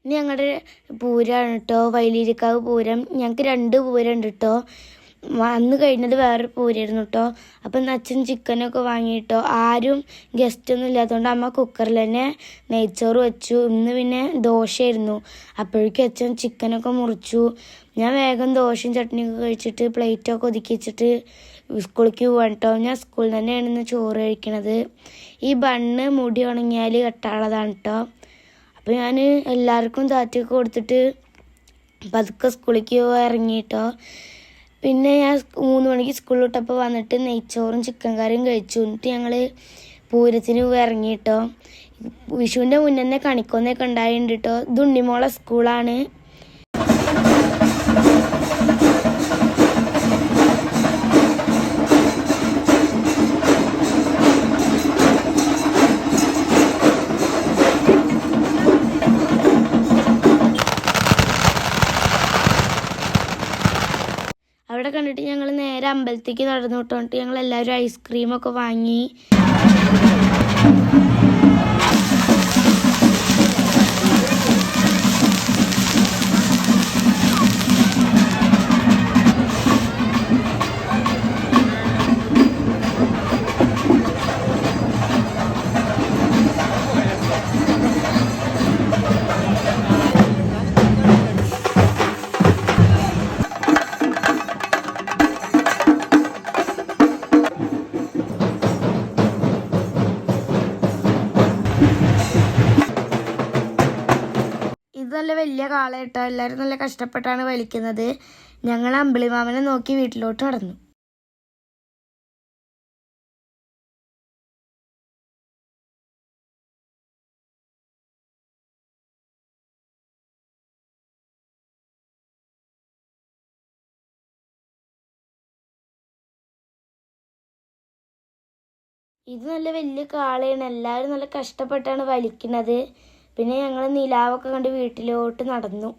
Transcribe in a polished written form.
ഇനി ഞങ്ങളുടെ പൂരമാണ് കേട്ടോ, വൈലിരിക്കാവ് പൂരം. ഞങ്ങൾക്ക് 2 പൂരം ഉണ്ട് കേട്ടോ. അന്ന് കഴിഞ്ഞത് വേറൊരു പൂരമായിരുന്നു കേട്ടോ. അപ്പം അച്ഛൻ ചിക്കനൊക്കെ വാങ്ങിയിട്ടോ. ആരും ഗസ്റ്റൊന്നും ഇല്ലാത്തതുകൊണ്ട് അമ്മ കുക്കറിൽ തന്നെ നെയ്ച്ചോറ് വെച്ചു. ഇന്ന് പിന്നെ ദോശയായിരുന്നു. അപ്പോഴേക്കും അച്ഛൻ ചിക്കനൊക്കെ മുറിച്ചു. ഞാൻ വേഗം ദോശയും ചട്നിയൊക്കെ കഴിച്ചിട്ട് പ്ലേറ്റൊക്കെ ഒതുക്കി വെച്ചിട്ട് സ്കൂളിലേക്ക് പോകാൻ കേട്ടോ. ഞാൻ സ്കൂളിൽ തന്നെയാണ് ഇന്ന് ചോറ് കഴിക്കണത്. ഈ ബണ്ണ് മുടി ഉണങ്ങിയാൽ കെട്ടാനുള്ളതാണ് കേട്ടോ. അപ്പോൾ ഞാൻ എല്ലാവർക്കും താറ്റൊക്കെ കൊടുത്തിട്ട് പതുക്കെ സ്കൂളിലേക്ക് ഇറങ്ങിയിട്ടോ. പിന്നെ ഞാൻ 3 മണിക്ക് സ്കൂളിൽ വിട്ടപ്പോൾ വന്നിട്ട് നെയ്ച്ചോറും ചിക്കൻ കറിയും കഴിച്ചു. എന്നിട്ട് ഞങ്ങൾ പൂരത്തിന് ഇറങ്ങിയിട്ടോ. വിഷുവിൻ്റെ മുന്നേ തന്നെ കണിക്കൊന്നൊക്കെ ഉണ്ടായിട്ടുണ്ട് കേട്ടോ. ഇത് ഉണ്ണിമോളെ സ്കൂളാണ്. അവിടെ കണ്ടിട്ട് ഞങ്ങൾ നേരെ അമ്പലത്തേക്ക് നടന്നു വിട്ടോണ്ട് ഞങ്ങൾ എല്ലാവരും ഐസ്ക്രീമൊക്കെ വാങ്ങി. ഇത് നല്ല വലിയ കാള കേട്ടോ. എല്ലാവരും നല്ല കഷ്ടപ്പെട്ടാണ് വലിക്കുന്നത്. ഞങ്ങൾ അമ്പിളിമാമനെ നോക്കി വീട്ടിലോട്ട് നടന്നു. ഇത് നല്ല വലിയ കാളയാണ്. എല്ലാവരും നല്ല കഷ്ടപ്പെട്ടാണ് വലിക്കുന്നത്. പിന്നെ ഞങ്ങൾ നിലാവൊക്കെ കണ്ട് വീട്ടിലോട്ട് നടന്നു.